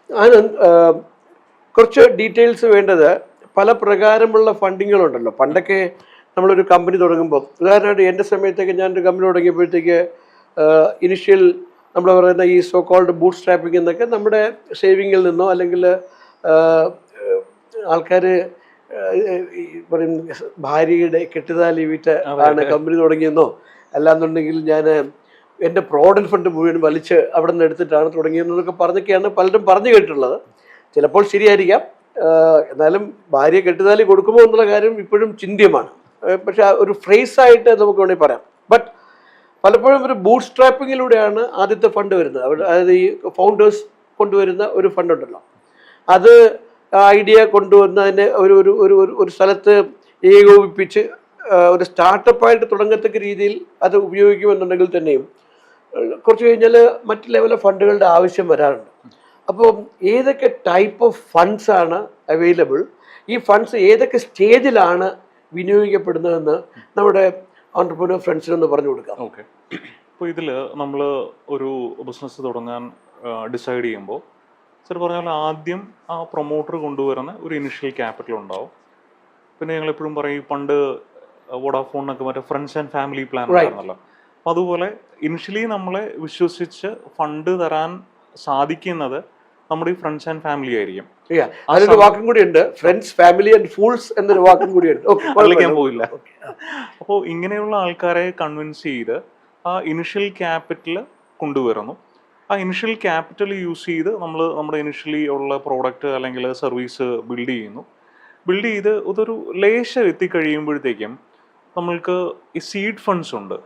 അതിന് കുറച്ച് ഡീറ്റെയിൽസ് വേണ്ടത്. പല പ്രകാരമുള്ള ഫണ്ടിങ്ങുകളുണ്ടല്ലോ. പണ്ടൊക്കെ നമ്മളൊരു കമ്പനി തുടങ്ങുമ്പോൾ, ഉദാഹരണമായിട്ട് എൻ്റെ സമയത്തൊക്കെ ഞാനൊരു കമ്പനി തുടങ്ങിയപ്പോഴത്തേക്ക് ഇനിഷ്യൽ നമ്മൾ പറയുന്ന ഈ സോ കോൾഡ് ബൂട്ട് സ്ട്രാപ്പിംഗ് എന്നൊക്കെ നമ്മുടെ സേവിങ്ങിൽ നിന്നോ അല്ലെങ്കിൽ ആൾക്കാർ പറയും ഭാര്യയുടെ കെട്ടുതാലി വിറ്റ് ആണ് കമ്പനി തുടങ്ങിയെന്നോ, അല്ലാന്നുണ്ടെങ്കിൽ ഞാൻ എൻ്റെ പ്രോവിഡൻറ്റ് ഫണ്ട് മുഴുവൻ വലിച്ച് അവിടെ നിന്ന് എടുത്തിട്ടാണ് തുടങ്ങിയെന്നൊക്കെ പറഞ്ഞൊക്കെയാണ് പലരും പറഞ്ഞു കേട്ടിട്ടുള്ളത്. ചിലപ്പോൾ ശരിയായിരിക്കാം, എന്നാലും ഭാര്യ കെട്ടുതാലി കൊടുക്കുമോ എന്നുള്ള കാര്യം ഇപ്പോഴും ചിന്ത്യമാണ്. പക്ഷെ ഒരു ഫ്രേസായിട്ട് നമുക്ക് വേണമെങ്കിൽ പറയാം. ബട്ട് പലപ്പോഴും ഒരു ബൂട്ട് സ്ട്രാപ്പിങ്ങിലൂടെയാണ് ആദ്യത്തെ ഫണ്ട് വരുന്നത്. അതായത് ഈ ഫൗണ്ടേഴ്സ് കൊണ്ടുവരുന്ന ഒരു ഫണ്ട് ഉണ്ടല്ലോ, അത് ഐഡിയ കൊണ്ടുവന്നതിനെ ഒരു ഒരു ഒരു ഒരു സ്ഥലത്ത് ഏകോപിപ്പിച്ച് ഒരു സ്റ്റാർട്ടപ്പായിട്ട് തുടങ്ങത്തക്ക രീതിയിൽ അത് ഉപയോഗിക്കുമെന്നുണ്ടെങ്കിൽ തന്നെയും കുറച്ച് കഴിഞ്ഞാൽ മറ്റ് ലെവൽ ഫണ്ടുകളുടെ ആവശ്യം വരാറുണ്ട്. അപ്പോൾ ഏതൊക്കെ ടൈപ്പ് ഓഫ് ഫണ്ട്സ് ആണ് അവൈലബിൾ, ഈ ഫണ്ട്സ് ഏതൊക്കെ സ്റ്റേജിലാണ് വിനിയോഗിക്കപ്പെടുന്നതെന്ന് നമ്മുടെ ഓൺട്രപ്രനർ ഫ്രണ്ട്സിനൊന്ന് പറഞ്ഞു കൊടുക്കാം. ഓക്കെ, ഇപ്പോൾ ഇതിൽ നമ്മൾ ഒരു ബിസിനസ് തുടങ്ങാൻ ഡിസൈഡ് ചെയ്യുമ്പോൾ സാർ പറഞ്ഞ പോലെ ആദ്യം ആ പ്രൊമോട്ടർ കൊണ്ടുവരുന്ന ഒരു ഇനിഷ്യൽ ക്യാപിറ്റൽ ഉണ്ടാവും. പിന്നെ ഞങ്ങളെപ്പോഴും പറയും, പണ്ട് വോഡാഫോണിനൊക്കെ മറ്റേ ഫ്രണ്ട്സ് ആൻഡ് ഫാമിലി പ്ലാൻ ആയിരുന്നല്ലോ. അപ്പം അതുപോലെ ഇനിഷ്യലി നമ്മളെ വിശ്വസിച്ച് ഫണ്ട് തരാൻ സാധിക്കുന്നത് നമ്മുടെ ഈ ഫ്രണ്ട്സ് ആൻഡ് ഫാമിലി ആയിരിക്കും. അതിനൊരു വാക്കും കൂടി ഉണ്ട്, ഫ്രണ്ട്സ് ഫാമിലി ആൻഡ് ഫൂൾസ് എന്നൊരു വാക്കും കൂടി ഉണ്ട്. കളിക്കാൻ പോയില്ല. അപ്പോൾ ഇങ്ങനെയുള്ള ആൾക്കാരെ കൺവിൻസ് ചെയ്ത് ആ ഇനിഷ്യൽ ക്യാപിറ്റൽ കൊണ്ടുവരുന്നു. ആ ഇനിഷ്യൽ ക്യാപിറ്റൽ യൂസ് ചെയ്ത് നമ്മൾ നമ്മുടെ ഇനിഷ്യലി ഉള്ള പ്രോഡക്റ്റ് അല്ലെങ്കിൽ സർവീസ് ബിൽഡ് ചെയ്യുന്നു. ബിൽഡ് ചെയ്ത് ഇതൊരു ലേശം എത്തിക്കഴിയുമ്പോഴത്തേക്കും നമ്മൾക്ക് ഈ സീഡ് ഫണ്ട്സ് ഉണ്ട്.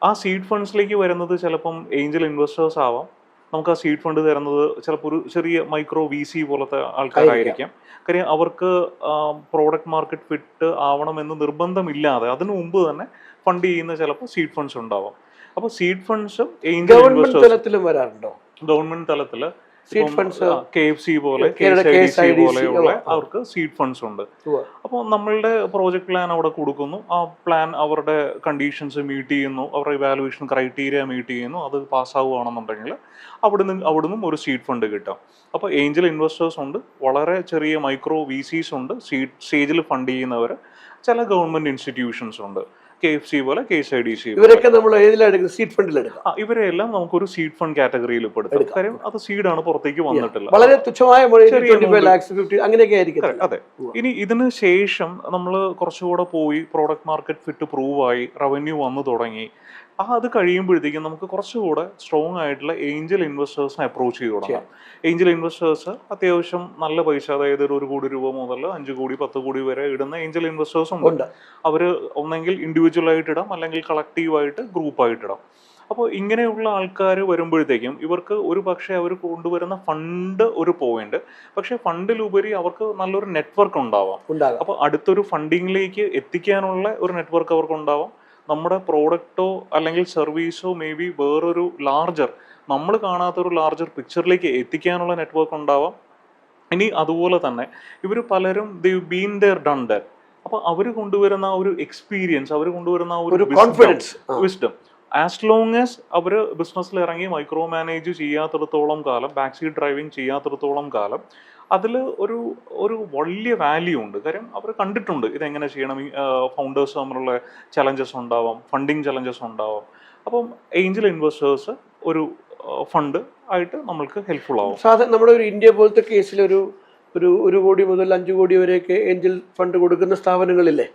ആ സീഡ് ഫണ്ട്സിലേക്ക് വരുന്നത് ചിലപ്പം ഏഞ്ചൽ ഇൻവെസ്റ്റേഴ്സ് ആവാം. നമുക്ക് ആ സീഡ് ഫണ്ട് തരുന്നത് ചിലപ്പോൾ ഒരു ചെറിയ മൈക്രോ VC പോലത്തെ ആൾക്കാരായിരിക്കാം. കാര്യം അവർക്ക് പ്രോഡക്റ്റ് മാർക്കറ്റ് ഫിറ്റ് ആവണമെന്ന് നിർബന്ധമില്ലാതെ അതിനു മുമ്പ് തന്നെ ഫണ്ട് ചെയ്യുന്ന ചിലപ്പോൾ സീഡ് ഫണ്ട്സ് ഉണ്ടാവാം. അപ്പോൾ സീഡ് ഫണ്ട്സും ഏഞ്ചൽ തലത്തിലും വരാറുണ്ടോ? ഗവൺമെന്റ് തലത്തിൽ KFC പോലെ KSIDC പോലെയുള്ള അവർക്ക് സീഡ് ഫണ്ട്സ് ഉണ്ട്. അപ്പോൾ നമ്മളുടെ പ്രോജക്ട് പ്ലാൻ അവിടെ കൊടുക്കുന്നു. ആ പ്ലാൻ അവരുടെ കണ്ടീഷൻസ് മീറ്റ് ചെയ്യുന്നു, അവരുടെ ഇവാലുവേഷൻ ക്രൈറ്റീരിയ മീറ്റ് ചെയ്യുന്നു. അത് പാസ്സാവുകയാണെന്നുണ്ടെങ്കിൽ അവിടുന്ന് ഒരു സീഡ് ഫണ്ട് കിട്ടാം. അപ്പോൾ ഏഞ്ചൽ ഇൻവെസ്റ്റേഴ്സ് ഉണ്ട്, വളരെ ചെറിയ മൈക്രോ VCs ഉണ്ട്, സീഡ് സ്റ്റേജിൽ ഫണ്ട് ചെയ്യുന്നവർ, ചില ഗവൺമെന്റ് ഇൻസ്റ്റിറ്റ്യൂഷൻസ് ഉണ്ട്, KFC പോലെ KSIDC. ഇവരൊക്കെ നമ്മൾ സീഡ് ഫണ്ടിലെടുക്കാം. ഇവരെല്ലാം നമുക്കൊരു സീഡ് ഫണ്ട് കാറ്റഗറിയിൽ പെടുത്താം. കാര്യം അത് സീഡാണ്, പുറത്തേക്ക് വന്നിട്ടില്ല. വളരെ തുച്ഛമായ അങ്ങനെയൊക്കെ ആയിരിക്കും. അതെ. ഇനി ഇതിന് ശേഷം നമ്മൾ കുറച്ചുകൂടെ പോയി പ്രോഡക്റ്റ് മാർക്കറ്റ് ഫിറ്റ് പ്രൂവ് ആയി റവന്യൂ വന്നു തുടങ്ങി. അത് കഴിയുമ്പോഴത്തേക്കും നമുക്ക് കുറച്ചുകൂടെ സ്ട്രോങ് ആയിട്ടുള്ള ഏഞ്ചൽ ഇൻവെസ്റ്റേഴ്സിനെ അപ്രോച്ച് ചെയ്ത് തുടങ്ങാം. ഏഞ്ചൽ ഇൻവെസ്റ്റേഴ്സ് അത്യാവശ്യം നല്ല പൈസ, അതായത് ഒരു 1 കോടി രൂപ മുതൽ 5 കോടി 10 കോടി വരെ ഇടുന്ന ഏഞ്ചൽ ഇൻവെസ്റ്റേഴ്സും ഉണ്ട്. അവർ ഒന്നെങ്കിൽ ഇൻഡിവിജ്വൽ ആയിട്ട് ഇടാം, അല്ലെങ്കിൽ കളക്റ്റീവായിട്ട് ഗ്രൂപ്പായിട്ട് ഇടാം. അപ്പോൾ ഇങ്ങനെയുള്ള ആൾക്കാർ വരുമ്പോഴത്തേക്കും ഇവർക്ക് ഒരു പക്ഷേ അവർ കൊണ്ടുവരുന്ന ഫണ്ട് ഒരു പോയിന്റ്, പക്ഷേ ഫണ്ടിലുപരി അവർക്ക് നല്ലൊരു നെറ്റ്വർക്ക് ഉണ്ടാവാം. അപ്പോൾ അടുത്തൊരു ഫണ്ടിങ്ങിലേക്ക് എത്തിക്കാനുള്ള ഒരു നെറ്റ്വർക്ക് അവർക്ക് ഉണ്ടാവാം. നമ്മുടെ പ്രോഡക്റ്റോ അല്ലെങ്കിൽ സർവീസോ മേ ബി വേറൊരു ലാർജർ, നമ്മൾ കാണാത്തൊരു ലാർജർ പിക്ചറിലേക്ക് എത്തിക്കാനുള്ള നെറ്റ്വർക്ക് ഉണ്ടാവാം. ഇനി അതുപോലെ തന്നെ ഇവർ പലരും ബീൻ ദെയർ ഡൺ ദാറ്റ്. അപ്പോൾ അവർ കൊണ്ടുവരുന്ന ഒരു എക്സ്പീരിയൻസ്, അവർ കൊണ്ടുവരുന്ന ഒരു confidence, wisdom, as long as അവർ ബിസിനസ്സിൽ ഇറങ്ങി മൈക്രോ മാനേജ് ചെയ്യാത്തിടത്തോളം കാലം, ബാക്ക് സീറ്റ് ഡ്രൈവിംഗ് ചെയ്യാത്തിടത്തോളം കാലം അതിൽ ഒരു വലിയ വാല്യൂ ഉണ്ട്. കാര്യം അവർ കണ്ടിട്ടുണ്ട് ഇതെങ്ങനെ ചെയ്യണം. ഫൗണ്ടേഴ്സ് തമ്മിലുള്ള ചലഞ്ചസ് ഉണ്ടാവാം, ഫണ്ടിങ് ചലഞ്ചസ് ഉണ്ടാവാം. അപ്പം ഏഞ്ചൽ ഇൻവെസ്റ്റേഴ്സ് ഒരു ഫണ്ട് ആയിട്ട് നമ്മൾക്ക് ഹെൽപ്ഫുൾ ആവും. സാധാരണ നമ്മുടെ ഒരു ഇന്ത്യ പോലത്തെ കേസിൽ ഒരു 1 കോടി മുതൽ 5 കോടി വരെയൊക്കെ ഏഞ്ചൽ ഫണ്ട് കൊടുക്കുന്ന സ്ഥാപനങ്ങളില്ലേ?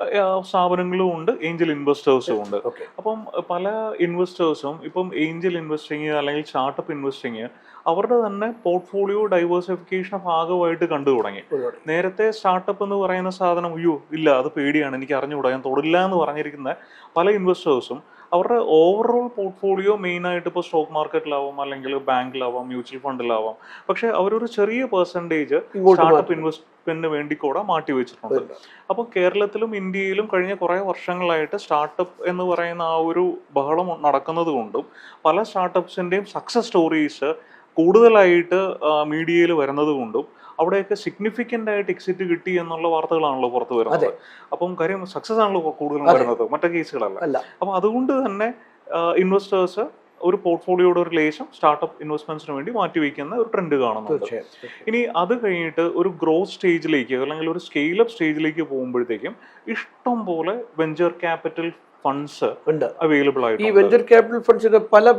സ്ഥാപനങ്ങളും ഉണ്ട്, ഏഞ്ചൽ ഇൻവെസ്റ്റേഴ്സും ഉണ്ട്. അപ്പം പല ഇൻവെസ്റ്റേഴ്സും ഇപ്പം ഏഞ്ചൽ ഇൻവെസ്റ്റിങ് അല്ലെങ്കിൽ സ്റ്റാർട്ടപ്പ് ഇൻവെസ്റ്റിങ് അവരുടെ തന്നെ പോർട്ട്ഫോളിയോ ഡൈവേഴ്സിഫിക്കേഷൻ ഭാഗമായിട്ട് കണ്ടു തുടങ്ങി. നേരത്തെ സ്റ്റാർട്ടപ്പ് എന്ന് പറയുന്ന സാധനം ഇല്ല, അത് പേടിയാണ്, എനിക്ക് അറിഞ്ഞുകൂടാ, ഞാൻ തൊടില്ല എന്ന് പറഞ്ഞിരിക്കുന്ന പല ഇൻവെസ്റ്റേഴ്സും അവരുടെ ഓവറോൾ പോർട്ട്ഫോളിയോ മെയിനായിട്ട് ഇപ്പോൾ സ്റ്റോക്ക് മാർക്കറ്റിലാവാം, അല്ലെങ്കിൽ ബാങ്കിലാവാം, മ്യൂച്വൽ ഫണ്ടിലാവാം. പക്ഷെ അവരൊരു ചെറിയ പെർസെൻറ്റേജ് സ്റ്റാർട്ടപ്പ് ഇൻവെസ്റ്റ്മെന്റിന് വേണ്ടി കൂടെ മാറ്റി വെച്ചിട്ടുണ്ട്. അപ്പോൾ കേരളത്തിലും ഇന്ത്യയിലും കഴിഞ്ഞ കുറേ വർഷങ്ങളായിട്ട് സ്റ്റാർട്ടപ്പ് എന്ന് പറയുന്ന ആ ഒരു ബഹളം നടക്കുന്നത് കൊണ്ടും പല സ്റ്റാർട്ടപ്സിൻ്റെയും സക്സസ് സ്റ്റോറീസ് കൂടുതലായിട്ട് മീഡിയയിൽ വരുന്നത് കൊണ്ടും അവിടെയൊക്കെ സിഗ്നിഫിക്കൻ്റ് ആയിട്ട് എക്സിറ്റ് കിട്ടി എന്നുള്ള വാർത്തകളാണല്ലോ പുറത്ത് വരുന്നത്. അപ്പം കാര്യം സക്സസ് ആണല്ലോ കൂടുതലും വരുന്നത്, മറ്റേ കേസുകളല്ല. അപ്പം അതുകൊണ്ട് തന്നെ ഇൻവെസ്റ്റേഴ്സ് ഒരു പോർട്ട്ഫോളിയോയുടെ ഒരു ലേശം സ്റ്റാർട്ടപ്പ് ഇൻവെസ്റ്റ്മെന്റ്സിന് വേണ്ടി മാറ്റിവെക്കുന്ന ഒരു ട്രെൻഡ് കാണുന്നുണ്ട്. ഇനി അത് കഴിഞ്ഞിട്ട് ഒരു ഗ്രോത്ത് സ്റ്റേജിലേക്ക് അല്ലെങ്കിൽ ഒരു സ്കെയിലപ്പ് സ്റ്റേജിലേക്ക് പോകുമ്പോഴത്തേക്കും ഇഷ്ടം പോലെ വെഞ്ചർ ക്യാപിറ്റൽ ഫണ്ട്സ് അവൈലബിൾ ആയിട്ട്. ഈ വെഞ്ചർ ക്യാപിറ്റൽ ഫണ്ട്സിന്റെ പല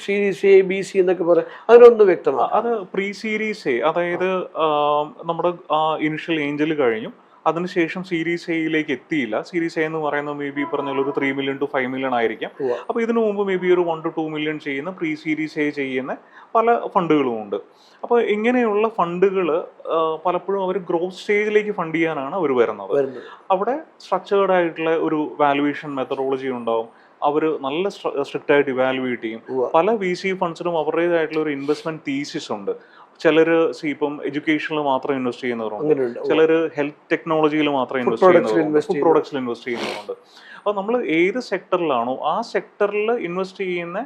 സീരീസ് എ ബി സി എന്നൊക്കെ പറയാം, അതിനൊന്ന് വ്യക്തമാണ്. അത് പ്രീ സീരീസ് എ, അതായത് നമ്മുടെ ഇനിഷ്യൽ ഏഞ്ചൽ കഴിഞ്ഞു, അതിനുശേഷം സീരീസ് എയിലേക്ക് എത്തിയില്ല. സീരീസ് എ എന്ന് പറയുന്നത് മേ ബി പറഞ്ഞ ഒരു 3 million to 5 million ആയിരിക്കാം. അപ്പൊ ഇതിനു മുമ്പ് മേ ബി ഒരു 1 to 2 million ചെയ്യുന്ന പ്രീ സീരീസ് എ ചെയ്യുന്ന പല ഫണ്ടുകളും ഉണ്ട്. അപ്പോൾ ഇങ്ങനെയുള്ള ഫണ്ടുകൾ പലപ്പോഴും അവർ ഗ്രോത്ത് സ്റ്റേജിലേക്ക് ഫണ്ട് ചെയ്യാനാണ് അവർ വരുന്നത്. അവിടെ സ്ട്രക്ചേർഡ് ആയിട്ടുള്ള ഒരു വാലുവേഷൻ മെത്തഡോളജി ഉണ്ടാവും. അവർ നല്ല സ്ട്രിക്റ്റ് ആയിട്ട് ഇവാലുവേറ്റ് ചെയ്യും. പല വി സി ഫണ്ട്സിനും അവരുടേതായിട്ടുള്ള ഒരു ഇൻവെസ്റ്റ്മെന്റ് തീസിസ് ഉണ്ട്. ചിലര് ഇപ്പം എഡ്യൂക്കേഷനിൽ മാത്രം ഇൻവെസ്റ്റ് ചെയ്യുന്നവരുണ്ട്, ചിലര് ഹെൽത്ത് ടെക്നോളജിയിൽ മാത്രം ഇൻവെസ്റ്റ് ചെയ്യുന്നവരുണ്ട്, ഫുഡ് പ്രോഡക്ട്സിൽ ഇൻവെസ്റ്റ് ചെയ്യുന്നവരുണ്ട്. അപ്പോൾ നമ്മൾ ഏത് സെക്ടറിലാണോ ആ സെക്ടറിൽ ഇൻവെസ്റ്റ് ചെയ്യുന്ന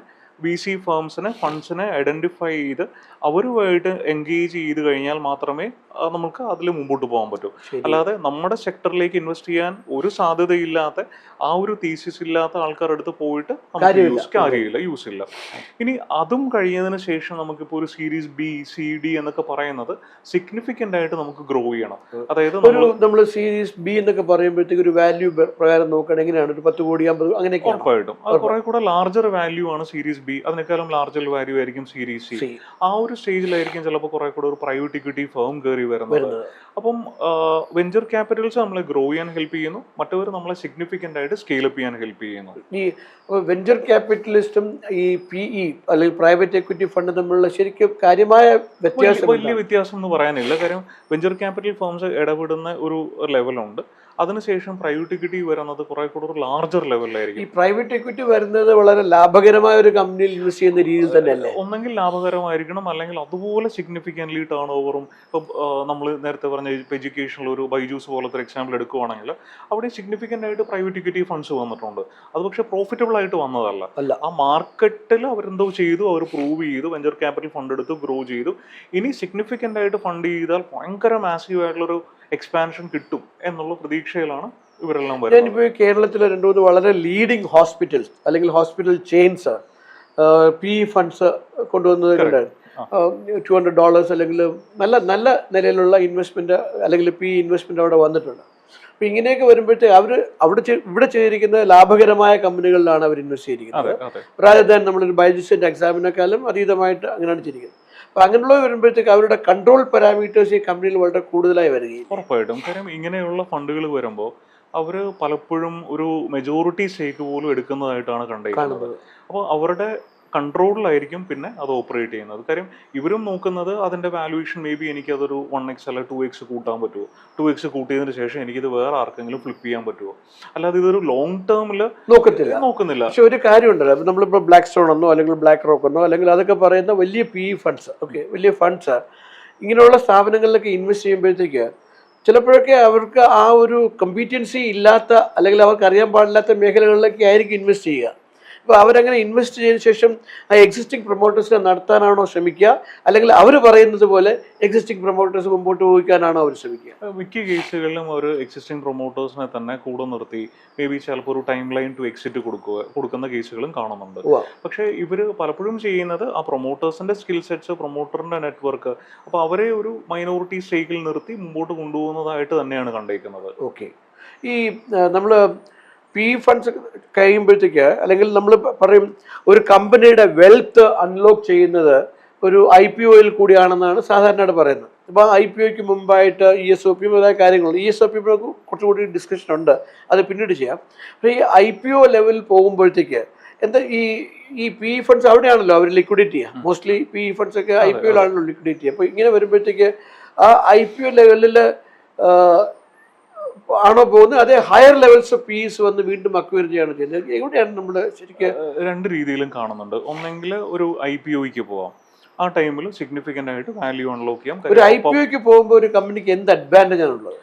വി സി ഫേംസിനെ ഫണ്ട്സിനെ ഐഡന്റിഫൈ ചെയ്ത് അവരുമായിട്ട് എൻഗേജ് ചെയ്ത് കഴിഞ്ഞാൽ മാത്രമേ നമുക്ക് അതിൽ മുമ്പോട്ട് പോകാൻ പറ്റൂ. അല്ലാതെ നമ്മുടെ സെക്ടറിലേക്ക് ഇൻവെസ്റ്റ് ചെയ്യാൻ ഒരു സാധ്യതയില്ലാത്ത ആ ഒരു തീസിസ് ഇല്ലാത്ത ആൾക്കാരുടെ അടുത്ത് പോയിട്ട് കാര്യമില്ല, യൂസ് ഇല്ല. ഇനി അതും കഴിയുന്നതിന് ശേഷം നമുക്കിപ്പോൾ ഒരു സീരീസ് ബി സി ഡി എന്നൊക്കെ പറയുന്നത് സിഗ്നിഫിക്കന്റ് ആയിട്ട് നമുക്ക് ഗ്രോ ചെയ്യണം. അതായത് നമ്മൾ സീരീസ് ബി എന്നൊക്കെ പറയുമ്പോഴത്തേക്ക് ഒരു വാല്യൂ പ്രകാരം നോക്കുകയാണെങ്കിൽ എങ്ങനെയാണ്, ഒരു 10 കോടി 50 അങ്ങനെയൊക്കെ ഉറപ്പായിട്ടും അത് കുറെ കൂടെ ലാർജർ വാല്യൂ ആണ് സീരീസ് ബി. അതിനേക്കാളും ലാർജർ വാല്യൂ ആയിരിക്കും സീരീസ് സി. ആ ഒരു സ്റ്റേജിലായിരിക്കും ചിലപ്പോൾ കുറെ കൂടെ ഒരു പ്രൈവറ്റ് ഇക്വിറ്റി ഫേം കയറി വരുന്നത്. അപ്പം വെഞ്ചർ ക്യാപിറ്റൽസ് നമ്മളെ ഗ്രോ ചെയ്യാൻ ഹെൽപ്പ് ചെയ്യുന്നു, മറ്റവർ നമ്മളെ സിഗ്നിഫിക്കന്റ് ആയിട്ട് സ്കെയിൽ അപ്പ് ചെയ്യാൻ ഹെൽപ്പ് ചെയ്യുന്നു. ഈ വെഞ്ചർ ക്യാപിറ്റലിസ്റ്റും ഈ PE അല്ലെങ്കിൽ പ്രൈവറ്റ് എക്വിറ്റി ഫണ്ട് തമ്മിലുള്ള ശരിക്കും കാര്യമായ വ്യത്യാസം, വലിയ വ്യത്യാസം എന്ന് പറയാനില്ല. കാര്യം വെഞ്ചർ ക്യാപിറ്റൽ ഫേംസ് ഇടപെടുന്ന ഒരു ലെവലുണ്ട്, അതിനുശേഷം പ്രൈവറ്റ് ഇക്വിറ്റി വരുന്നത് കുറെ കൂടെ ഒരു ലാർജർ ലെവലിലായിരിക്കും. ഈ പ്രൈവറ്റ് ഇക്വിറ്റി വരുന്നത് വളരെ ലാഭകരമായ ഒരു കമ്പനിയിൽ ഇൻവെസ്റ്റ് ചെയ്യുന്ന രീതിയിൽ തന്നെയല്ലേ? ഒന്നെങ്കിൽ ലാഭകരമായിരിക്കണം, അല്ലെങ്കിൽ അതുപോലെ സിഗ്നിഫിക്കൻ്റ്ലി ടേൺ ഓവറും. ഇപ്പം നമ്മൾ നേരത്തെ പറഞ്ഞ എഡ്യൂക്കേഷനിൽ ഒരു ബൈജൂസ് പോലത്തെ എക്സാമ്പിൾ എടുക്കുവാണെങ്കിൽ അവിടെ സിഗ്നിഫിക്കൻ്റ് ആയിട്ട് പ്രൈവറ്റ് ഇക്വിറ്റി ഫണ്ട്സ് വന്നിട്ടുണ്ട്. അത് പക്ഷേ പ്രോഫിറ്റബിൾ ആയിട്ട് വന്നതല്ല. ആ മാർക്കറ്റിൽ അവരെന്തോ ചെയ്തു, അവർ പ്രൂവ് ചെയ്തു, വെഞ്ചർ ക്യാപിറ്റൽ ഫണ്ട് എടുത്ത് ഗ്രോ ചെയ്തു. ഇനി സിഗ്നിഫിക്കൻ്റ് ആയിട്ട് ഫണ്ട് ചെയ്താൽ ഭയങ്കര മാസീവ് ആയിട്ടുള്ളൊരു എക്സ്പാൻഷൻ കിട്ടും എന്നുള്ള പ്രതീക്ഷയിലാണ് ഇവരെല്ലാം വരുന്നത്. ഞാനിപ്പോൾ കേരളത്തിലെ 2-3 വളരെ ലീഡിങ് ഹോസ്പിറ്റൽസ് അല്ലെങ്കിൽ ഹോസ്പിറ്റൽ ചെയിൻസ് PE ഫണ്ട്സ് കൊണ്ടുവന്നത് $200 അല്ലെങ്കിൽ നല്ല നല്ല നിലയിലുള്ള ഇൻവെസ്റ്റ്മെന്റ് അല്ലെങ്കിൽ PE ഇൻവെസ്റ്റ്മെന്റ് അവിടെ വന്നിട്ടുണ്ട്. അപ്പോൾ ഇങ്ങനെയൊക്കെ വരുമ്പോഴത്തേക്ക് ഇവിടെ ചെയ്തിരിക്കുന്ന ലാഭകരമായ കമ്പനികളിലാണ് അവർ ഇൻവെസ്റ്റ് ചെയ്തിരിക്കുന്നത്. rather than നമ്മളൊരു ബൈജൂസിന്റെ എക്സാമിനേക്കാളും അതീതമായിട്ട് അങ്ങനെയാണ് ചെയ്തിരിക്കുന്നത്. അപ്പൊ അങ്ങനെയുള്ള വരുമ്പോഴത്തേക്ക് അവരുടെ കൺട്രോൾ പാരാമീറ്റേഴ്സ് ഈ കമ്പനിയിൽ വളരെ കൂടുതലായി വരികയും. ഉറപ്പായിട്ടും. കാര്യം ഇങ്ങനെയുള്ള ഫണ്ടുകൾ വരുമ്പോൾ അവർ പലപ്പോഴും ഒരു മെജോറിറ്റി സ്റ്റേക്ക് പോലും എടുക്കുന്നതായിട്ടാണ് കണ്ടിരിക്കുന്നത്. അപ്പോൾ അവരുടെ കൺട്രോളിലായിരിക്കും പിന്നെ അത് ഓപ്പറേറ്റ് ചെയ്യുന്നത്. കാര്യം ഇവരും നോക്കുന്നത് അതിന്റെ വാല്യൂവേഷൻ മേ ബി എനിക്ക് അതൊരു 1x അല്ല 2x കൂട്ടാൻ പറ്റുമോ, 2x കൂട്ടിയതിന് ശേഷം എനിക്കിത് വേറെ ആർക്കെങ്കിലും ഫ്ലിപ്പ് ചെയ്യാൻ പറ്റുമോ, അല്ലാതെ ഇതൊരു ലോങ് ടേമിൽ നോക്കുന്നില്ല. പക്ഷെ ഒരു കാര്യമുണ്ടല്ലോ, നമ്മളിപ്പോൾ ബ്ലാക്ക് സ്റ്റോൺ എന്നോ അല്ലെങ്കിൽ ബ്ലാക്ക് റോക്ക് എന്നോ അല്ലെങ്കിൽ അതൊക്കെ പറയുന്ന വലിയ PE ഫണ്ട്സ്, വലിയ ഫണ്ട്സ് ഇങ്ങനെയുള്ള സ്ഥാപനങ്ങളിലൊക്കെ ഇൻവെസ്റ്റ് ചെയ്യുമ്പോഴത്തേക്ക് ചിലപ്പോഴൊക്കെ അവർക്ക് ആ ഒരു കമ്പീറ്റൻസി ഇല്ലാത്ത അല്ലെങ്കിൽ അവർക്ക് അറിയാൻ പാടില്ലാത്ത മേഖലകളിലൊക്കെ ആയിരിക്കും ഇൻവെസ്റ്റ് ചെയ്യുക. അപ്പോൾ അവരങ്ങനെ ഇൻവെസ്റ്റ് ചെയ്തതിനു ശേഷം ആ എക്സിസ്റ്റിംഗ് പ്രൊമോട്ടേഴ്സിനെ നടത്താനാണോ ശ്രമിക്കുക, അല്ലെങ്കിൽ അവർ പറയുന്നത് പോലെ എക്സിസ്റ്റിംഗ് പ്രൊമോട്ടേഴ്സ് മുമ്പോട്ട് പോകാനാണോ അവർ ശ്രമിക്കുക? മിക്ക കേസുകളിലും അവർ എക്സിസ്റ്റിംഗ് പ്രൊമോട്ടേഴ്സിനെ തന്നെ കൂടെ നിർത്തി മേ ബി ചിലപ്പോൾ ഒരു ടൈം ലൈൻ ടു എക്സിറ്റ് കൊടുക്കുന്ന കേസുകളും കാണുന്നുണ്ട്. പക്ഷേ ഇവർ പലപ്പോഴും ചെയ്യുന്നത് ആ പ്രൊമോട്ടേഴ്സിന്റെ സ്കിൽ സെറ്റ്സ്, പ്രൊമോട്ടറിന്റെ നെറ്റ്വർക്ക്, അപ്പോൾ അവരെ ഒരു മൈനോറിറ്റി സ്റ്റേക്കിൽ നിർത്തി മുമ്പോട്ട് കൊണ്ടുപോകുന്നതായിട്ട് തന്നെയാണ് കണ്ടേക്കുന്നത്. ഓക്കെ. ഈ നമ്മൾ PE ഫണ്ട്സ് കഴിയുമ്പോഴത്തേക്ക് അല്ലെങ്കിൽ നമ്മൾ പറയും ഒരു കമ്പനിയുടെ വെൽത്ത് അൺലോക്ക് ചെയ്യുന്നത് ഒരു IPOയിൽ കൂടിയാണെന്നാണ് സാധാരണയായിട്ട് പറയുന്നത്. അപ്പോൾ IPOയ്ക്ക് മുമ്പായിട്ട് ESOP മുതലായ കാര്യങ്ങളുണ്ട്. ESOP കുറച്ചുകൂടി ഡിസ്കഷൻ ഉണ്ട്, അത് പിന്നീട് ചെയ്യാം. അപ്പോൾ ഈ IPO ലെവലിൽ പോകുമ്പോഴത്തേക്ക് എന്താ ഈ PE ഫണ്ട്സ് അവിടെയാണല്ലോ അവർ ലിക്വിഡേറ്റ് ചെയ്യുക. മോസ്റ്റ്ലി PE ഫണ്ട്സ് ഒക്കെ IPOയിലാണല്ലോ ലിക്വിഡേറ്റ് ചെയ്യുക. അപ്പോൾ ഇങ്ങനെ വരുമ്പോഴത്തേക്ക് ആ IPO ലെവലിൽ ആണോ പോകുന്നത്, അതേ ഹയർ ലെവൽസ് ഓഫ് PEs വന്ന് വീണ്ടും അക്വയർ ചെയ്യാണ് ചെയ്യുന്നത്? എവിടെയാണ് നമ്മൾ ശരിക്കും? രണ്ട് രീതിയിലും കാണുന്നുണ്ട്. ഒന്നെങ്കിൽ ഒരു IPOയ്ക്ക് പോവാം, ആ ടൈമിൽ സിഗ്നിഫിക്കന്റ് ആയിട്ട് വാല്യൂ അൺലോക്ക് ചെയ്യാം. ഒരു IPOയ്ക്ക് പോകുമ്പോൾ ഒരു കമ്പനിക്ക് എന്ത് അഡ്വാൻറ്റേജ് ആണുള്ളത്?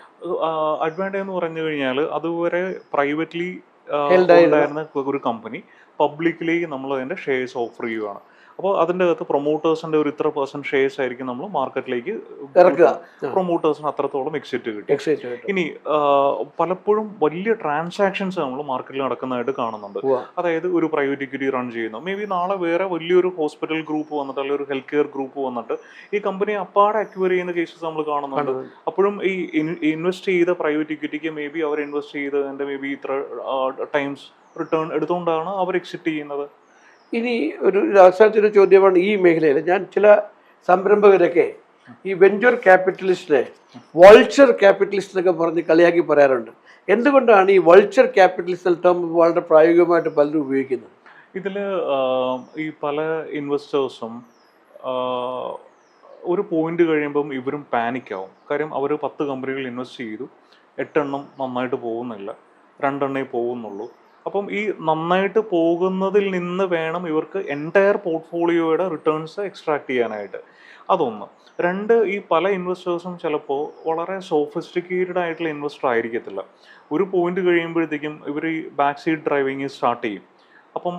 അഡ്വാൻറ്റേജ് എന്ന് പറഞ്ഞു കഴിഞ്ഞാൽ അതുവരെ പ്രൈവറ്റ്ലി ഉണ്ടായിരുന്ന ഒരു കമ്പനി പബ്ലിക്കലി നമ്മൾ അതിന്റെ ഷെയർസ് ഓഫർ ചെയ്യുകയാണ്. അപ്പോൾ അതിൻ്റെ അകത്ത് പ്രൊമോട്ടേഴ്സിൻ്റെ ഒരു ഇത്ര % ഷെയർസ് ആയിരിക്കും നമ്മൾ മാർക്കറ്റിലേക്ക് ഇറക്കുക. പ്രൊമോട്ടേഴ്സിന് അത്രത്തോളം എക്സിറ്റ് കിട്ടും. ഇനി പലപ്പോഴും വലിയ ട്രാൻസാക്ഷൻസ് നമ്മൾ മാർക്കറ്റിൽ നടക്കുന്നതായിട്ട് കാണുന്നുണ്ട്. അതായത് ഒരു പ്രൈവറ്റ് ഇക്വിറ്റി റൺ ചെയ്യുന്നു, മേ ബി നാളെ വേറെ വലിയൊരു ഹോസ്പിറ്റൽ ഗ്രൂപ്പ് വന്നിട്ട് അല്ലെങ്കിൽ ഒരു ഹെൽത്ത് കെയർ ഗ്രൂപ്പ് വന്നിട്ട് ഈ കമ്പനി അപ്പാടെ അക്വയർ ചെയ്യുന്ന കേസസ് നമ്മൾ കാണുന്നുണ്ട്. അപ്പോഴും ഈ ഇൻവെസ്റ്റ് ചെയ്ത പ്രൈവറ്റ് ഇക്വിറ്റിക്ക് മേ ബി അവർ ഇൻവെസ്റ്റ് ചെയ്തതിൻ്റെ മേ ബി ഇത്ര ടൈംസ് റിട്ടേൺ എടുത്തുകൊണ്ടാണ് അവർ എക്സിറ്റ് ചെയ്യുന്നത്. ഇനി ഒരു അവസാനത്തെ ചോദ്യമാണ് ഈ മേഖലയിൽ. ഞാൻ ചില സംരംഭകരൊക്കെ ഈ വെഞ്ചർ ക്യാപിറ്റലിസ്റ്റിനെ വൾച്ചർ ക്യാപിറ്റലിസ്റ്റ് എന്നൊക്കെ പറഞ്ഞ് കളിയാക്കി പറയാറുണ്ട്. എന്തുകൊണ്ടാണ് ഈ വൾച്ചർ ക്യാപിറ്റലിസ്റ്റ് ടേം വളരെ പ്രായോഗികമായിട്ട് പലരും ഉപയോഗിക്കുന്നത്? ഇതിൽ ഈ പല ഇൻവെസ്റ്റേഴ്സും ഒരു പോയിന്റ് കഴിയുമ്പം ഇവരും പാനിക്കാവും. കാര്യം അവർ 10 കമ്പനികൾ ഇൻവെസ്റ്റ് ചെയ്തു, 8 എണ്ണം നന്നായിട്ട് പോകുന്നില്ല, 2 എണ്ണേ പോകുന്നുള്ളൂ. അപ്പം ഈ നന്നായിട്ട് പോകുന്നതിൽ നിന്ന് വേണം ഇവർക്ക് എൻറ്റയർ പോർട്ട്ഫോളിയോയുടെ റിട്ടേൺസ് എക്സ്ട്രാക്ട് ചെയ്യാനായിട്ട്. അതൊന്ന്. 2, ഈ പല ഇൻവെസ്റ്റേഴ്സും ചിലപ്പോൾ വളരെ സോഫിസ്റ്റിക്കേറ്റഡ് ആയിട്ടുള്ള ഇൻവെസ്റ്റർ ആയിരിക്കത്തില്ല. ഒരു പോയിന്റ് കഴിയുമ്പോഴത്തേക്കും ഇവർ ഈ ബാക്ക് സീറ്റ് ഡ്രൈവിങ് സ്റ്റാർട്ട് ചെയ്യും. അപ്പം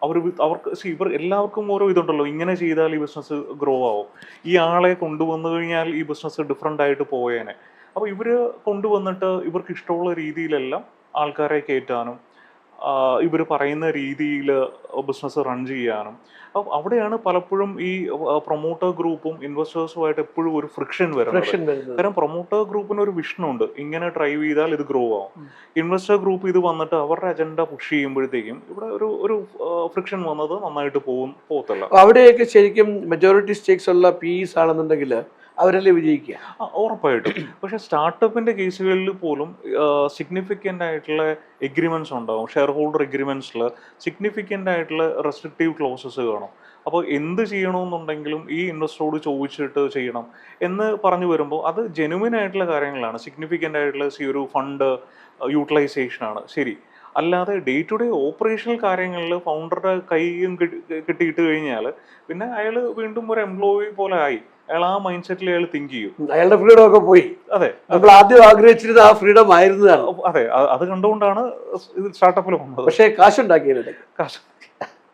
അവർക്ക് ഇവർ എല്ലാവർക്കും ഓരോ ഇതുണ്ടല്ലോ, ഇങ്ങനെ ചെയ്താൽ ഈ ബിസിനസ് ഗ്രോ ആവും, ഈ ആളെ കൊണ്ടുവന്നു കഴിഞ്ഞാൽ ഈ ബിസിനസ് ഡിഫറെൻ്റ് ആയിട്ട് പോയേനെ. അപ്പോൾ ഇവർ കൊണ്ടുവന്നിട്ട് ഇവർക്ക് ഇഷ്ടമുള്ള രീതിയിലെല്ലാം ആൾക്കാരെ കയറ്റാനും ഇവർ പറയുന്ന രീതിയിൽ ബിസിനസ് റൺ ചെയ്യാനും. അപ്പോൾ അവിടെയാണ് പലപ്പോഴും ഈ പ്രൊമോട്ടർ ഗ്രൂപ്പും ഇൻവെസ്റ്റേഴ്സുമായിട്ട് എപ്പോഴും ഒരു ഫ്രിക്ഷൻ വരുന്നത്. കാരണം പ്രൊമോട്ടർ ഗ്രൂപ്പിന് ഒരു വിഷനുണ്ട്, ഇങ്ങനെ ഡ്രൈവ് ചെയ്താൽ ഇത് ഗ്രോ ആവും. ഇൻവെസ്റ്റർ ഗ്രൂപ്പ് ഇത് വന്നിട്ട് അവരുടെ അജണ്ട പുഷ് ചെയ്യുമ്പോഴത്തേക്കും ഇവിടെ ഒരു ഫ്രിക്ഷൻ വന്നത് നന്നായിട്ട് പോകത്തില്ല. അവിടെയൊക്കെ ശരിക്കും മെജോറിറ്റി സ്റ്റേക്സ് ഉള്ള PEs ആണെന്നുണ്ടെങ്കിൽ അവരല്ലേ വിജയിക്കുക? ഉറപ്പായിട്ടും. പക്ഷെ സ്റ്റാർട്ടപ്പിന്റെ കേസുകളിൽ പോലും സിഗ്നിഫിക്കൻ്റ് ആയിട്ടുള്ള എഗ്രിമെന്റ്സ് ഉണ്ടാവും. ഷെയർ ഹോൾഡർ എഗ്രിമെന്റ്സിൽ സിഗ്നിഫിക്കൻ്റ് ആയിട്ടുള്ള റെസ്ട്രിക്റ്റീവ് ക്ലോസസ് കാണും. അപ്പോൾ എന്ത് ചെയ്യണമെന്നുണ്ടെങ്കിലും ഈ ഇൻവെസ്റ്ററോട് ചോദിച്ചിട്ട് ചെയ്യണം എന്ന് പറഞ്ഞു വരുമ്പോൾ അത് ജെനുവിൻ ആയിട്ടുള്ള കാര്യങ്ങളാണ്. സിഗ്നിഫിക്കൻ്റ് ആയിട്ടുള്ള ഒരു ഫണ്ട് യൂട്ടിലൈസേഷൻ ആണ് ശരി. അല്ലാതെ ഡേ ടു ഡേ ഓപ്പറേഷണൽ കാര്യങ്ങളിൽ ഫൗണ്ടറുടെ കൈയും കിട്ടിയിട്ട് കഴിഞ്ഞാൽ പിന്നെ അയാൾ വീണ്ടും ഒരു എംപ്ലോയി പോലെ ആയി. അയാൾ ആ മൈൻഡ് സെറ്റിൽ അയാൾ തിങ്ക് ചെയ്യും. അയാളുടെ ഫ്രീഡം ഒക്കെ പോയി. അതെ, നമ്മൾ ആദ്യം ആഗ്രഹിച്ചിരുന്ന ആ ഫ്രീഡം ആയിരുന്നതാണ്. അതെ, അത് കണ്ടുകൊണ്ടാണ് ഇത് സ്റ്റാർട്ടപ്പിൽ വന്നത്. പക്ഷേ കാശുണ്ടാക്കിയത്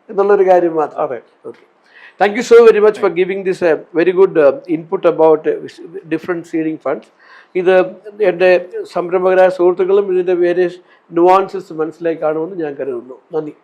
എന്നുള്ളൊരു കാര്യം മാത്രം. അതെ. Okay, thank you so very much for giving this very good input about different seeding funds. ഇത് എൻ്റെ സംരംഭകരായ സുഹൃത്തുക്കളും ഇതിൻ്റെ വേരിയസ് നുവാൻസസ് മനസ്സിലാക്കി കാണുമെന്ന് ഞാൻ കരുതുന്നു. നന്ദി.